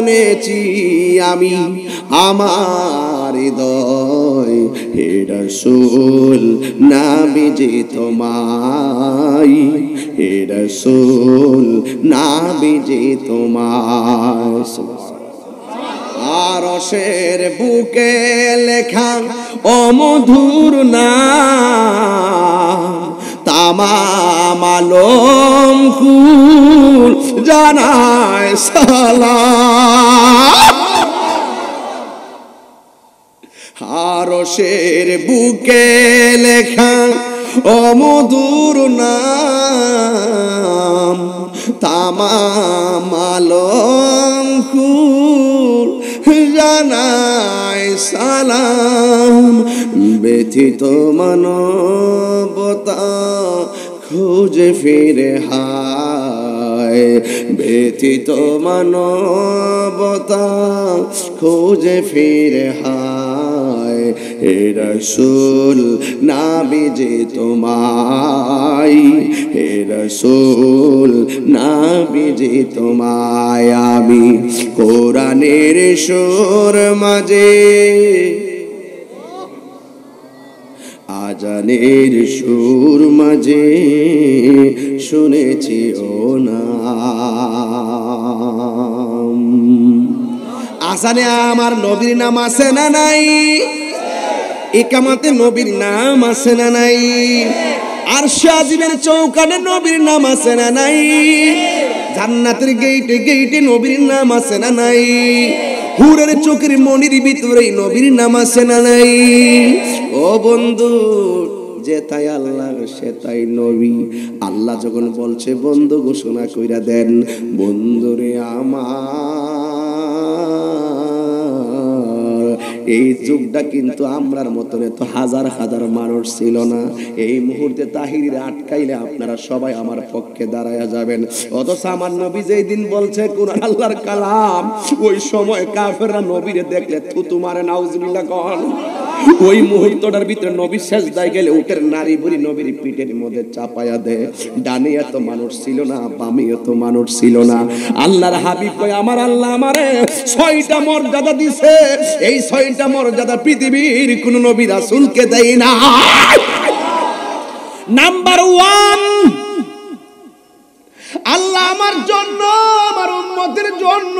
শুনেছি আমি আমার হৃদয়, হে রাসূল নবীজি তোমায়, হে রাসূল নবীজি তোমায়। আরশের বুকে লেখা অমধুর নাম, তামাম আলম কুল জানায় সালাম। আরশের বুকে লেখা অমধুর নাম, তামাম আলম কুল জানায় সালাম। ব্যথিত মানবতা খুঁজে ফিরে হায়, ব্যথিত মানবতা খুঁজে ফিরে হায়, হে রাসূল নবীজি তোমায়, হে রাসূল নবীজি তোমায়। আমি কোরআনের সুর মাঝে, আজানের সুর মাঝে শুনেছি ও নাম। আজানে আমার নবীর নাম আছে না নাই? ইকামাতে নবীর নাম আছে না নাই? আরশে আজিমের চৌকানে নবীর নাম আছে না নাই? জান্নাতের গেইটে গেইটে নবীর নাম আছে না নাই? হুরের চোখের মনির ভিতরে নবীর নাম আছে না নাই? ও বন্ধু, যে তাই আল্লাহ সে তাই নবী। আল্লাহ যখন বলছে বন্ধু ঘোষণা কইরা দেন, বন্ধুরে আমার এই যুগটা কিন্তু আমরার মতন এত হাজার হাজার মানুষ ছিল না। এই মুহূর্তে তাহিরিরে আটকাইলে আপনারা সবাই আমার পক্ষে দাঁড়ায়া যাবেন। অথচ আমার নবী যেই দিন বলছে কোরআন আল্লাহর কালাম, ওই সময় কাফেররা নবীরে দেখলে থুতু মারে, নাউজুবিল্লাহ কন। ওই মুহূর্তটার ভিতরে নবী সেজদায় গেলে উটের নারী বুড়ি নবীর পিঠের মধ্যে চাপায়া দেয়। ডানে এত মানুষ ছিল না, বামে এত মানুষ ছিল না। আল্লাহর হাবিব কয় আমার আল্লাহ আমারে 6টা মর্যাদা দিছে, এই 6টা মর্যাদা পৃথিবীর কোন নবী রাসূলকে দেয় না। নাম্বার 1, আল্লাহ আমার জন্য, আমার উম্মতের জন্য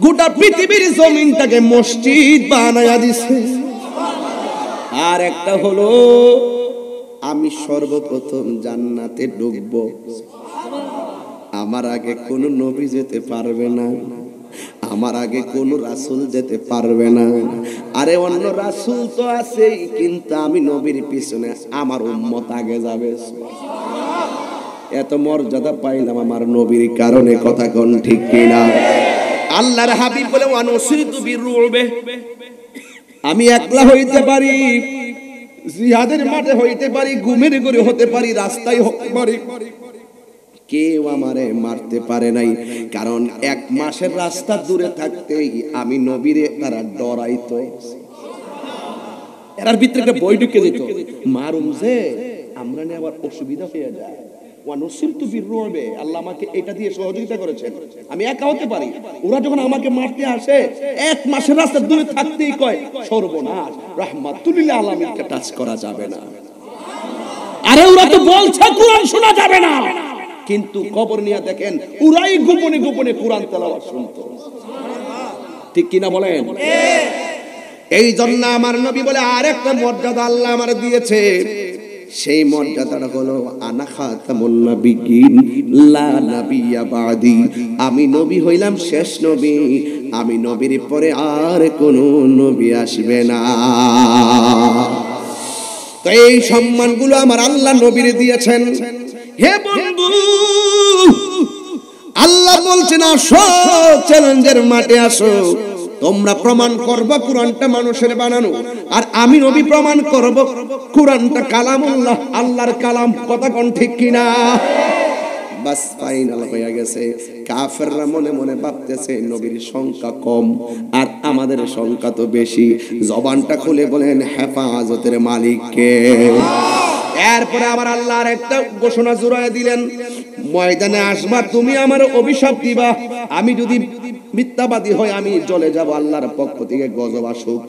গোটা পৃথিবীর জমিনটাকে মসজিদ বানায়া দিছে। আর একটা হলো আমি সর্বপ্রথম জান্নাতে ঢুকব, আমার আগে কোন নবী যেতে পারবে না, আমার আগে কোন রাসূল যেতে পারবে না। আরে অন্য রাসূল তো আছেই, কিন্তু আমি নবীর পিছনে আমার উম্মত আগে যাবে। এত মর্যাদা পাইলাম আমার নবীর কারণে, কথা কোন ঠিক কিনা? আল্লাহর হাবিব বলে ওয়ানুসিরতু বিরুবে, আমি একলা হইতে পারি, জিহাদের মাঠে হইতে পারি, ঘুমের ঘরে হতে পারি, রাস্তায় হতে পারি, কেউ আমারে মারতে পারে নাই। কারণ 1 মাসের রাস্তা দূরে থাকতেই আমি নবীরে তারা ডরাইতো। এর ভিতরে একটা বই ঢুকে দিত, মারুম যে আমরা নিয়ে আবার অসুবিধা হয়ে যায়। ওয়ানুসিরতু বিরুবে, আল্লাহ আমাকে এটা দিয়ে সহযোগিতা করেছেন, আমি একা হতে পারি। ওরা যখন আমাকে মারতে আসে 1 মাসের রাস্তা দূরে থাকতেই কয় সর্বনাশ, রাহমাতুল লিল আলামিনকে টাচ করা যাবে না। আরে ওরা তো বলছে কোরআন শোনা যাবে না, কিন্তু কবর নিয়ে দেখেন ওরাই গোপনে গোপনে কোরআন তেলাওয়াত শুনতো। ঠিক কিনা বলেন? এই জন্য আমার নবী বলে আরেকটা মর্যাদা আল্লাহ আমার দিয়েছে, সেই মর্যাদাটা হলো আনা খাতামুন নাবিয়্যিন লা নাবিয়্যা বাদি, আমি নবী হইলাম শেষ নবী, আমি নবীর পরে আর কোন নবী আসবে না। তো এই সম্মানগুলো আমার আল্লাহ নবীরে দিয়েছেন। হে বন্ধু, আল্লাহ বলছেন আসো, চ্যালেঞ্জের মাঠে আসো, তোমরা প্রমাণ করবে কোরআনটা মানুষের বানানো, আর আমি নবী প্রমাণ করব কোরআনটা কালামুল্লাহ, আল্লাহর কালাম। কথা কোন ঠিক কিনা? বাস ফাইনাল হয়ে গেছে। কাফেররা মনে মনে ভাবতেছে নবীর সংখ্যা কম আর আমাদের সংখ্যা তো বেশি। জবানটা খুলে বলেন হেফাজতের মালিক কে? এরপরে আবার আল্লাহর একটা ঘোষণা জুড়ায় দিলেন, ময়দানে আসবা, তুমি আমার অভিশাপ দিবা, আমি যদি মিথ্যাবাদী হই আমি জ্বলে যাব, আল্লাহর পক্ষ থেকে গজব আসুক।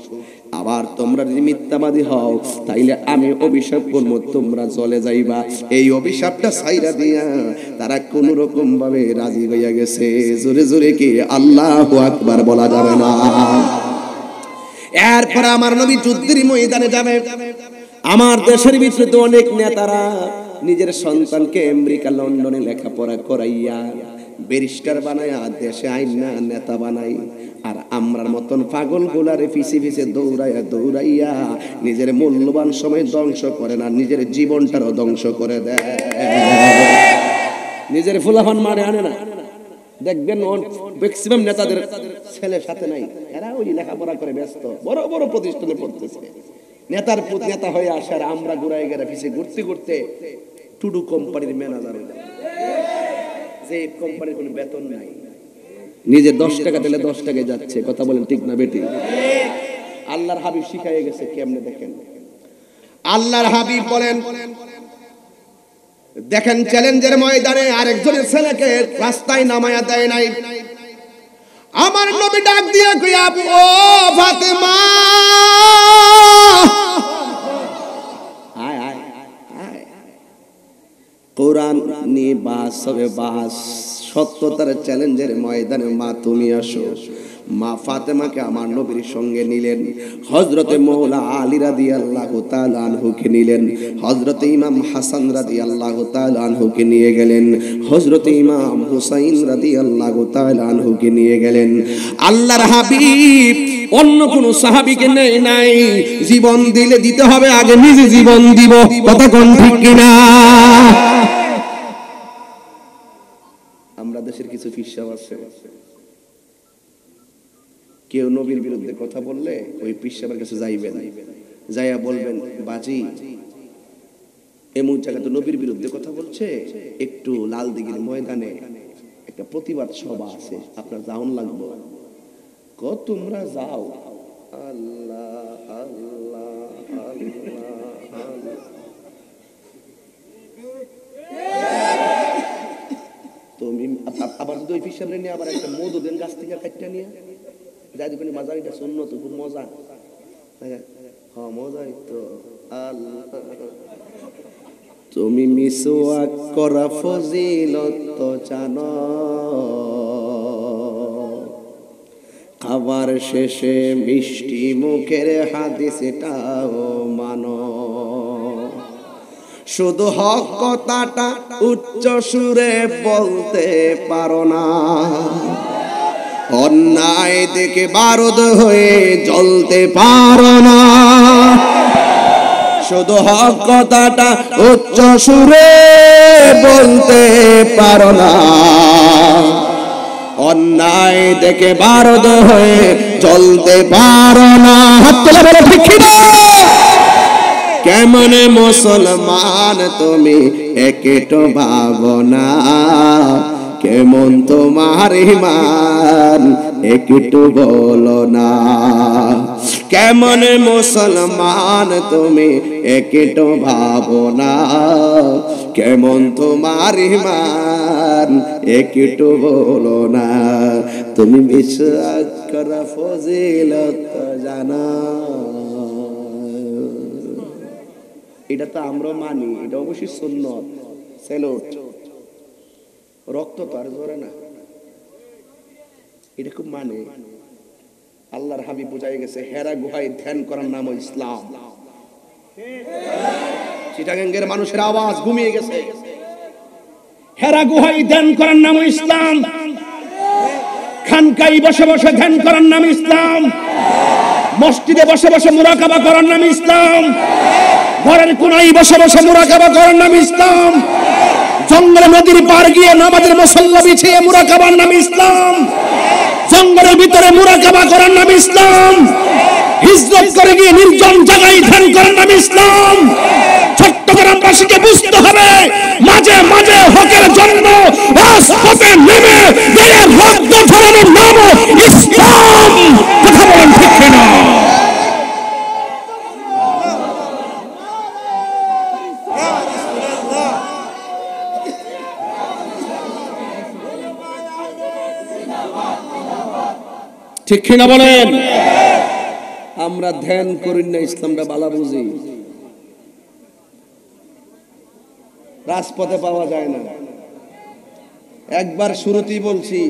আবার তোমরা যদি মিথ্যাবাদী হও তাইলে আমি অভিশাপ করব, তোমরা জ্বলে যাইবা। এই অভিশাপটা ছাইরা দিয়া তারা কোন রকম ভাবে রাজি হইয়া গেছে। জোরে জোরে কি আল্লাহু আকবার বলা যাবে না? এরপর আমার নবী যুদ্ধের ময়দানে যাবে। আমার দেশের ভিতরে তো অনেক নেতারা নিজের সন্তানকে আমেরিকা লন্ডনে লেখাপড়া করাইয়া ব্যারিস্টার বানায়া দেশে আইনা নেতা বানাই, আর আমরার মতন পাগল গোলারে পিছে পিছে দৌড়াইয়া দৌড়াইয়া নিজের মূল্যবান সময় ধ্বংস করে না, নিজের জীবনটারও ধ্বংস করে দেয়। নিজের ফুলাফান মারে আনে না। দেখবেন ম্যাক্সিমাম নেতাদের ছেলে সাথে নাই, এরা ওই লেখাপড়া করে ব্যস্ত, বড় বড় প্রতিষ্ঠানে পড়তেছে, নেতার নেতা হয়ে আসার আমরা ঘুরাই গেরা পিছিয়ে ঘুরতে ঘুরতে টুডু কোম্পানির ম্যানেজার, যে কোম্পানির কোনো বেতন নাই, নিজে 10 টাকা দিলে 10 টাকায় যাচ্ছে। কথা বলেন ঠিক না বেটি? আল্লাহর হাবিব শিখাইয়ে গেছে কেমনে দেখেন। আল্লাহর হাবিব বলেন, দেখেন চ্যালেঞ্জের ময়দানে আরেকজনের ছেলেকে রাস্তায় নামায়া দেয় নাই, আমার নবী ডাক দিয়ে কইয়া, ও ফাতেমা, আয় আয় আয়, কোরআন নিয়ে বাস হবে বাস, সত্যতার চ্যালেঞ্জের ময়দানে মা তুমি আসো। মা ফাতেমাকে আমার নবীর সঙ্গে নিলেন, হযরতে মওলা আলী রাদিয়াল্লাহু তাআলা আনহুকে নিলেন, হযরতে ইমাম হাসান রাদিয়াল্লাহু তাআলা আনহুকে নিয়ে গেলেন, হযরতে ইমাম হুসাইন রাদিয়াল্লাহু তাআলা আনহুকে নিয়ে গেলেন। আল্লাহর হাবিব অন্য কোন সাহাবীকে নেই নাই, জীবন দিলে দিতে হবে, আগে নিজে জীবন দিব। কথা কোন ঠিক কিনা? আমরা দেশের কিছু ফিরসাব আছে, কেউ নবীর বিরুদ্ধে কথা বললে ওই পিসাবের কাছে যাইবেন, যাইয়া বলবেন, বাজি এমন জায়গায় তো নবীর বিরুদ্ধে কথা বলছে, একটু লাল দিঘির ময়দানে একটা প্রতিবাদ সভা আছে, আপনার যাওন লাগবো। তোমরা যাও। আল্লাহ আল্লাহ আল্লাহ, তুমি আবার দুই পিসাব নিয়ে আবার একটা মধু দেন গাছ থেকে কাটটা নিয়ে যাই দোকানে, বাজারিটা শুনলো তো খুব মজা। হ্যাঁ মজাই তো। আল্লাহ, তুমি মিসওয়াক করা ফজিলত জানো, খাবার শেষে মিষ্টি মুখের হাদিসটাও মানো, শুধু হক কথাটা উচ্চ সুরে বলতে পারো না, অন্যায় দেখে বারুদ হয়ে জ্বলতে পারো না, শুধু হক কথাটা উচ্চ সুরে বলতে পারো না, অন্যায় দেখে বারুদ হয়ে জ্বলতে পারো না। হাত তুলে বলো ঠিক কি না? কেমন মুসলমান তুমি একটু ভাবনা, কেমন তোমার ঈমান একটু বলো না, কেমন মুসলমান তুমি একটু ভাবনা, কেমন তোমার ঈমান একটু বলো না, তুমি বিশ্বাস করা ফজিলত জানা। এটা তো আমরা মানি, এটা অবশ্যই সুন্নত, সেলুট, রক্ত তো আর ধরে না, এটা খুব মানে। আল্লাহর হাবিব বুঝাই গেছে, হেরা গুহায় ধ্যান করার নাম ইসলাম। চিটাগাঙ্গের মানুষের আওয়াজ ঘুমিয়ে গেছে, হেরা গুহায় ধ্যান করার নাম ইসলাম, খানকাই বসে বসে ধ্যান করার নাম ইসলাম, মসজিদে বসে বসে মুরাকাবা করার নাম ইসলাম, ঘরের কোনায় বসে বসে মুরাকাবা করার নাম ইসলাম, জঙ্গলে নদীর পার গিয়ে নামাজের মুসল্লা বিছিয়ে মুরাকাবার নাম ইসলাম, জঙ্গলের ভিতরে মুরাকাবা করার নাম ইসলাম, হিজরত করে গিয়ে নির্জন জায়গায় ধ্যান করার নাম ইসলাম। চট্টগ্রামবাসীকে বুঝতে হবে, মাঝে মাঝে হকের জন্য রাজপথে নেমে দেহের রক্ত ঝরানোর নামও ইসলাম। কথা বলেন ঠিক কিনা? ঠিক কিনা বলেন? আমরা ধ্যান করি না, ইসলামটা বালা বুঝি, রাজপথে পাওয়া যায় না। একবার শুরুতেই বলছি,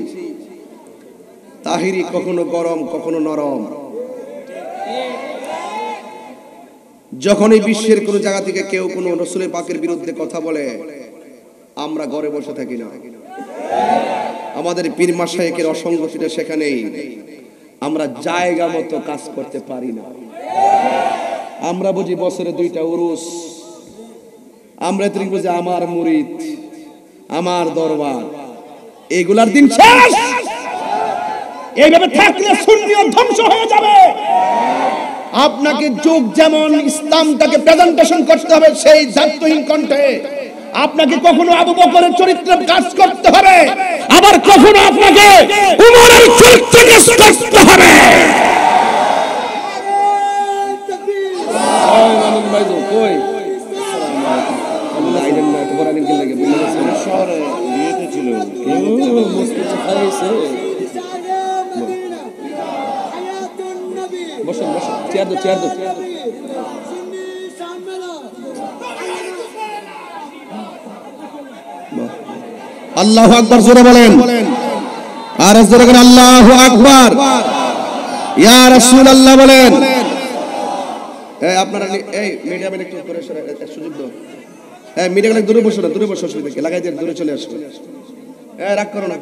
তাহিরি কখনো গরম কখনো নরম। যখনই বিশ্বের কোন জায়গা থেকে কেউ কোন রাসূলের পাকের বিরুদ্ধে কথা বলে, আমরা ঘরে বসে থাকি না। আমাদের পীর মাশায়েখের অসঙ্গতিটা সেখানেই, আমরা জায়গা মতো কাজ করতে পারি না। আমরা বুঝি বছরে 2টা উরুস, আমরা এত বুঝি আমার মুরিদ, আমার দরবার, এগুলার দিন শেষ। এইভাবে থাকলে সুন্নিয়ত ধ্বংস হয়ে যাবে। আপনাকে যুগ যেমন ইসলামটাকে প্রেজেন্টেশন করতে হবে সেই জাত্যহীন কণ্ঠে, আপনাকে কখনো আবু বকরের চরিত্রে কাজ করতে হবে, আবার কখনো আপনাকে উমরের চরিত্রে কাজ করতে হবে। বসুন বসুন, চেয়ার দো চেয়ার দো। আল্লাহু আকবার জোরে বলেন, আর জোরে বলেন আল্লাহু আকবার। ইয়া রাসূলুল্লাহ বলেন। এই আপনারা এই মিডিয়া ম্যান একটু করে সুযোগ দাও। এই মিডিয়া ম্যান দূরে বসো না, দূরে বসো, অসুবিধা কি, লাগাই দিয়ে দূরে চলে আসো। এই রাগ করো না।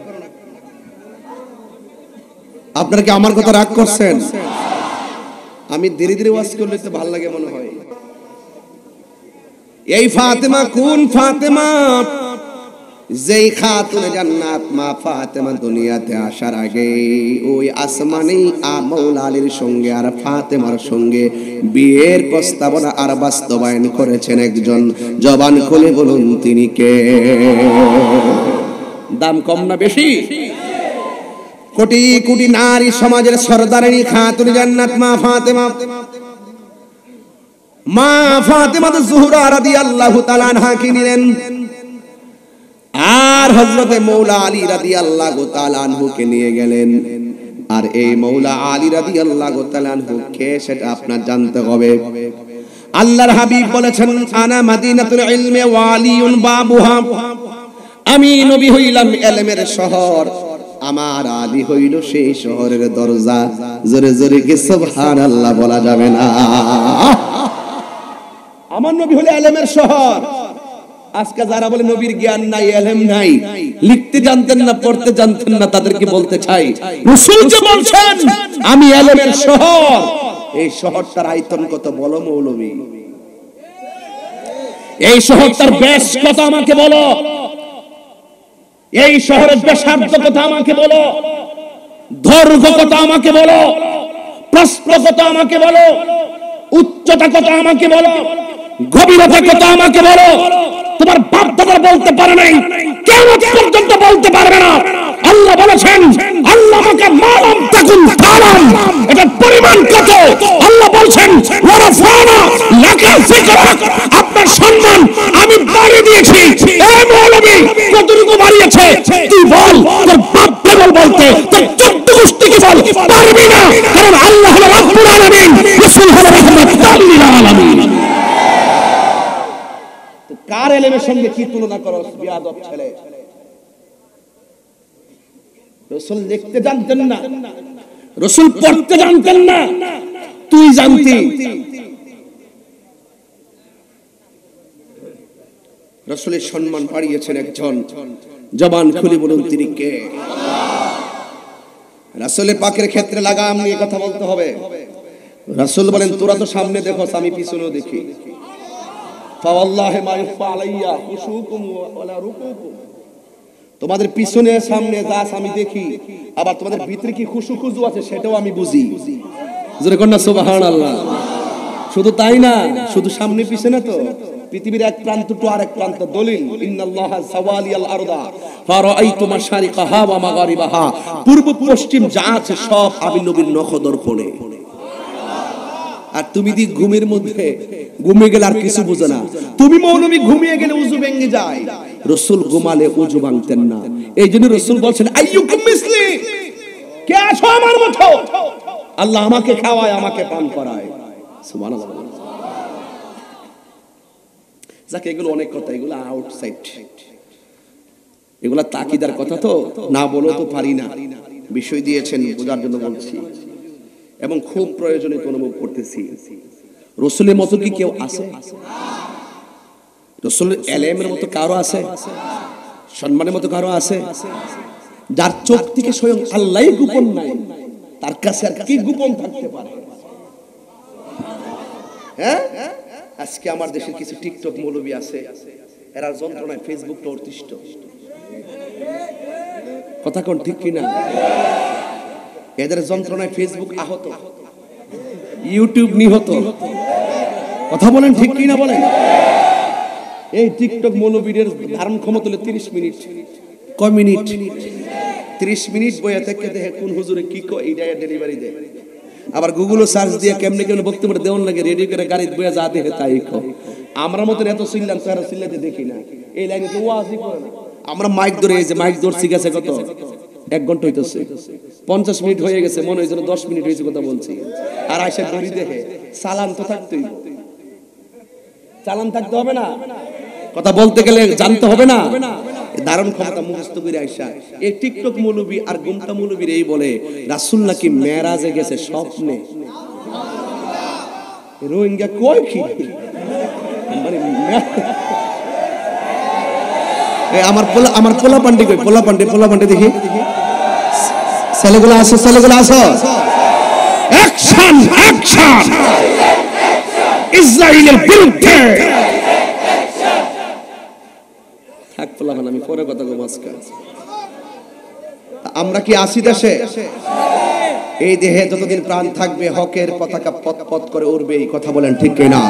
আপনারা কি আমার কথা রাগ করছেন? আমি ধীরে ধীরে ওয়াজ করলে তো ভালো লাগে মনে হয়। এই ফাতেমা কোন ফাতেমা? যেই খাতুনে জান্নাত মা ফাতেমা দুনিয়াতে আসার আগে ওই আসমানি মাওলা আলীর সঙ্গে আর ফাতেমার সঙ্গে বিয়ের প্রস্তাবনা আর বাস্তবায়ন করেছেন একজন। জবান খুলে বলুন তিনি কে? দাম কম না বেশি? কোটি কোটি নারী সমাজের সরদারিনী খাতুনে জান্নাত মা ফাতেমা। মা ফাতেমা জোহরা রাদিয়াল্লাহু তাআলা আনহাকে নিলেন, আর হযরতে মৌলা আলী রাদিয়াল্লাহু তাআলা আনহুকে নিয়ে গেলেন। আর এই মৌলা আলী রাদিয়াল্লাহু তাআলা আনহু কে সেটা আপনার জানতে হবে। আল্লাহর হাবিব বলেছেন, আনা মাদিনাতুল ইলমি ওয়া আলিউন বাবুহা। আমি নবী হইলাম ইলমের শহর, আমার আলী হইল সেই শহরের দরজা। জোরে জোরে কি সুবহানাল্লাহ বলা যাবে না? আমার নবী হলো ইলমের শহর। আজকে যারা বলে নবীর জ্ঞান নাই, ইলম নাই, লিখতে জানতেন না, পড়তে জানতেন না, তাদেরকে বলতে চাই রাসূল যে বলছেন আমি ইলমের শহর, এই শহরটার আয়তন কত বলো মৌলভী? এই শহরটার ব্যাস কত আমাকে বলো? এই শহরের ব্যাসার্ধ কত আমাকে বলো? দৈর্ঘ্য কত আমাকে বলো? প্রস্থ কত আমাকে বলো? উচ্চতা কত আমাকে বলো? গভীরতা কত আমাকে বলো? তোমার বাপ দাদা বলতে পারে নাই, কিয়ামত পর্যন্ত বলতে পারবে না। আল্লাহ বলেছেন, আল্লাহ আমাকে মালাম তাকুন তালাম, এটা পরিমাণ কত? আল্লাহ বলেন ওয়ারাফানা লাকা যিকরাক, আপনার সম্মান আমি বাড়িয়ে দিয়েছি। এই মৌলবী কতটুকু বাড়িয়েছে তুই বল? তোর বাপ কেবল বলতে, তোর 14 গোষ্ঠী কি বল পারবি না, কারণ আল্লাহ হলো রাব্বুল আলামিন, রাসূল হলো রাহমাতুল লিল আলামিন। কার ইলমের সঙ্গে কি তুলনা করো বিয়াদব ছেলে? রাসূল লিখতে জানতেন না, রাসূল পড়তে জানতেন না, তুই জানতি। রাসূলের সম্মান বাড়িয়েছেন একজন। জবান খুলে বলুন তিনি কে? রাসূলের পাকের ক্ষেত্রে লাগাম নিয়ে কথা বলতে হবে। রাসূল বলেন, তোরা তো সামনে দেখোস, আমি পিছনেও দেখি। ফাওয়াল্লাহি মা ইখফা আলাইয়া খুশুকুম ওয়ালা রুকুকুম, তোমাদের পিছনে সামনে যা আমি দেখি, আবার তোমাদের ভিতরে কি খুশু খুজু আছে সেটাও আমি বুঝি। জোরে কর না সুবহানাল্লাহ। শুধু তাই না, শুধু সামনে পিছনে তো, পৃথিবীর এক প্রান্ত টু আরেক প্রান্ত। দলিল ইন্নাল্লাহা সাওয়ালিয়াল আরদা ফারাআইতু মাশারিকাহা ওয়া মাগারিবাহা, পূর্ব পশ্চিম যা আছে সব আমি নবীর নখদর্পণে। আর তুমি দি ঘুমের মধ্যে ঘুমিয়ে গেলে আর কিছু বুঝে না। তুমি মৌলবী ঘুমিয়ে গেলে উযু ভেঙে যায়, রাসূল ঘুমালে উযু ভাঙতেন না। এই জন্য রাসূল বলছেন আইয়ুকুম মিসলি, কে আছো আমার মতো? আল্লাহ আমাকে খাওয়ায়, আমাকে পান করায়। সুবহানাল্লাহ। যাকে এগুলো অনেক কথা, এগুলো আউটসাইড, এগুলা তাকিদার কথা, তো না বলেও তো পারি না। বিষয় দিয়েছেন বোঝার জন্য বলছি, এবং খুব প্রয়োজনীয় অনুভব করতেছি। রাসূলের মতো কি কেউ আছে? রাসূলের এলেমের মতো কারো আছে? সম্মানের মতো কারো আছে? যার চোখ থেকে স্বয়ং আল্লাহই গোপন নাই, তার কাছে আর কি গোপন থাকতে পারে? হ্যাঁ, আজকে আমার দেশের কিছু টিকটক মৌলবী আছে, এরা যন্ত্রণায় ফেসবুকটা অতিষ্ঠ। কথা কোন ঠিক কিনা? এদের যন্ত্রণায় ফেসবুক আহত, ইউটিউব নিহত। কথা বলেন ঠিক কিনা বলেন? এই টিকটক মৌলবীদের ধারণ ক্ষমতা হলো 30 মিনিট। কয় মিনিট? 30 মিনিট বইয়া থেকে দেখে কোন হুজুরে কি কয় এইটা ডেলিভারি দেয়। আবার গুগলে সার্চ দিয়ে কেমনে কেমনে বক্তব্য দেওয়ার লাগে, রেডি করে গাড়ি বইয়া যা দেখে তাই কয়। আমরা মতন এত চিল্লাম তারা চিল্লাতে দেখি না, এই লাইনে তো ওয়াজই করে না। আমরা মাইক ধরে, এই যে মাইক ধরছি গেছে কত 1 ঘন্টা হইতেছে, 50 মিনিট হয়ে গেছে, মনে হয়েছিল 10 মিনিট হয়েছে কথা বলছি। আর আয়সা ঘড়ি দেখে চালান তো থাকতেই, চালান থাকতে হবে না, কথা বলতে গেলে জানতে হবে না, ধারণ ক্ষমতা মুখস্থ করে আয়সা। এই টিকটক মৌলবী আর গুমটা মৌলবীর এই বলে রাসূল নাকি মেরাজে গেছে স্বপ্নে। রোহিঙ্গা কয় কি মানে আমার পোলা পান্ডি কই, পোলা পান্ডি দেখি, ছেলেগুলো আসো, ছেলেগুলো আসো, অ্যাকশন অ্যাকশন, ইসরায়েলের বিরুদ্ধে। থাক পোলা, আমি পরে কথা বলবো। আজকে আমরা কি আসি দেশে? এই দেহে যতদিন প্রাণ থাকবে হকের পতাকা পথ পথ করে উড়বে, এই কথা বলেন ঠিক কিনা?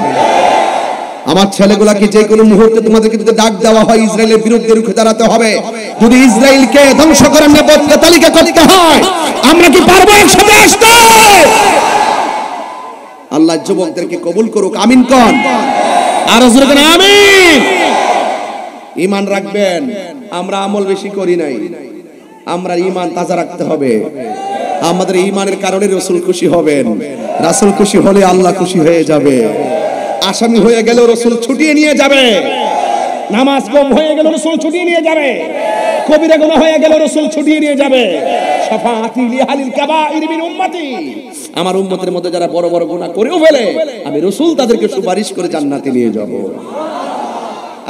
আমার ছেলেগুলাকে যে কোনো মুহূর্তে তোমাদেরকে যদি ডাক দেওয়া হয় ইসরায়েলের বিরুদ্ধে রুখে দাঁড়াতে হবে। যদি ইসরায়েলকে ধ্বংস করার নেপথ্যে তালিকা করতে হয়, আমরা কি পারবো একসাথে আসতে? আল্লাহ যুবকদেরকে কবুল করুক, আমিন কোন? আর জোরে কোন আমিন। ঈমান রাখবেন, আমরা আমল বেশি করি নাই, আমরা ঈমান তাজা রাখতে হবে। আমাদের ঈমানের কারণে রাসূল খুশি হবেন, রাসূল খুশি হলে আল্লাহ খুশি হয়ে যাবে। আসামি হয়ে গেল রাসূল ছুটিয়ে নিয়ে যাবে, নামাজ কম হয়ে গেল রাসূল ছুটিয়ে নিয়ে যাবে, কবিরা গুনাহ হয়ে গেল রাসূল ছুটিয়ে নিয়ে যাবে। শাফাআতি লিআহলিল কাবাইর মিন উম্মতি, আমার উম্মতের মধ্যে যারা বড় বড় গুনাহ করেও ফেলে আমি রাসূল তাদেরকে সুপারিশ করে জান্নাতে নিয়ে যাব।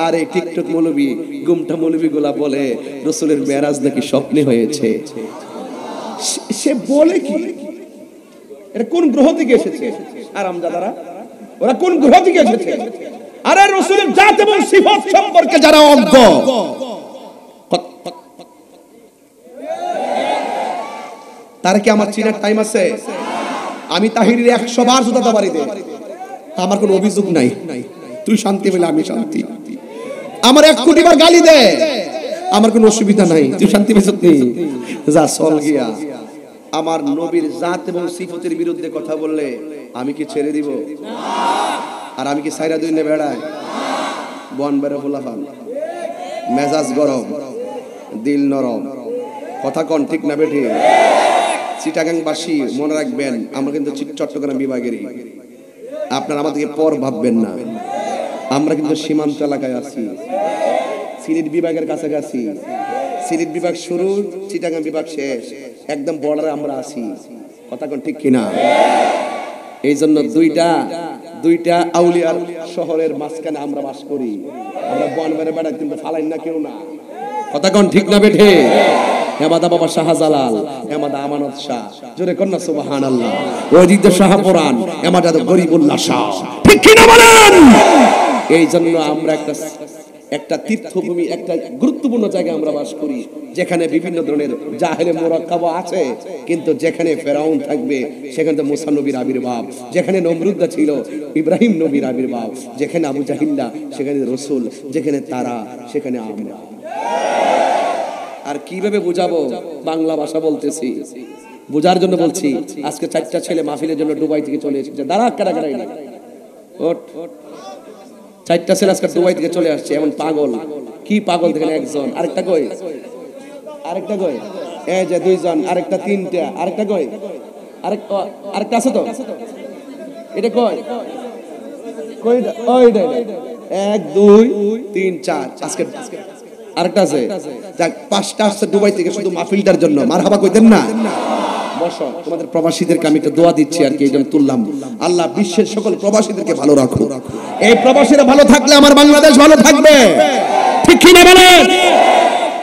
আর এই টিকটক মৌলবী গুমটা মৌলবী গুলা বলে রাসূলের মেরাজ নাকি স্বপ্নে হয়েছে। সে বলে কি? এটা কোন গ্রহ থেকে এসেছে? আরামজাদারা, ওরা কোন গ্রহ থেকে এসেছে? আরে রাসূলের জাত এবং সিফাত সম্পর্কে যারা অজ্ঞ, তার কি আমার চিনার টাইম আছে? আমি তাহিরের 100 বার জুতা বাড়ি দে, আমার কোনো অভিযোগ নাই। তুই শান্তি পেলে আমি শান্তি। আমার 1 কোটি বার গালি দে, আমার কোনো অসুবিধা নাই। তুই শান্তি পেছস নি, যা চল গিয়া। আমার নবীর জাত এবং সিফতের বিরুদ্ধে কথা বললে আমি কি ছেড়ে দিব? আর আমি কি সাইরা দুই নে বেড়াই? বন বেড়ে ফোলাফান, মেজাজ গরম, দিল নরম, কথা কন ঠিক না বেঠি? চিটাগাংবাসী মনে রাখবেন, আমরা কিন্তু চট্টগ্রাম বিভাগেরই, আপনারা আমাদেরকে পর ভাববেন না। আমরা কিন্তু সীমান্ত এলাকায় আছি, সিলেট বিভাগের কাছাকাছি। সিলেট বিভাগ শুরু, চিটাগাং বিভাগ শেষ, একদম বর্ডারে আমরা আছি। কথা কোন ঠিক কিনা? এই জন্য দুইটা আউলিয়ার শহরের মাঝখানে আমরা বাস করি। আমরা বনবেড়ে বেড়া কিন্তু ফালাই না কেউ না। কথা কোন ঠিক না বেঠে? হেমাদা বাবা শাহজালাল, হেমাদা আমানত শাহ, জোরে কন্যা সুবহানাল্লাহ। ওইদিক দিয়ে শাহপুরান, হেমাদা গরিবুল্লাহ শাহ, ঠিক কিনা বলেন? এই জন্য আমরা একটা তীর্থভূমি, একটা গুরুত্বপূর্ণ জায়গায় আমরা বাস করি, যেখানে বিভিন্ন ধরনের জাহেলে মোরাক্কাবা আছে, কিন্তু যেখানে ফেরাউন থাকবে সেখানে মুসা নবীর আবির্ভাব, যেখানে নমরুদা ছিল ইব্রাহিম নবীর আবির্ভাব, যেখানে আবু জাহিল্লা সেখানে রাসূল, যেখানে তারা সেখানে আমরা। আর কিভাবে বুঝাবো? বাংলা ভাষা বলতেছি, বোঝার জন্য বলছি। আজকে 4টা ছেলে মাহফিলের জন্য দুবাই থেকে চলে এসেছে। দাঁড়া কারাগারাই না, ওঠ। 4টা ছেলে আজকে দুবাই থেকে চলে আসছে। এমন পাগল, কি পাগল দেখেন একজন, আরেকটা কই, এই যে দুইজন, আরেকটা তিনটা, আরেকটা কই, আরেকটা আছে তো, এটা কই কই, ওইটা 1 2 3 4, আজকে আরেকটা আছে, যাক 5টা আসছে দুবাই থেকে শুধু মাহফিলটার জন্য। মারহাবা কইতেন না? বসো, তোমাদের প্রবাসীদেরকে আমি একটা দোয়া দিচ্ছি আর কি, এই জন্য তুললাম। আল্লাহ বিশ্বের সকল প্রবাসীদেরকে ভালো রাখো। এই প্রবাসীরা ভালো থাকলে আমার বাংলাদেশ ভালো থাকবে, ঠিক কি না বলেন?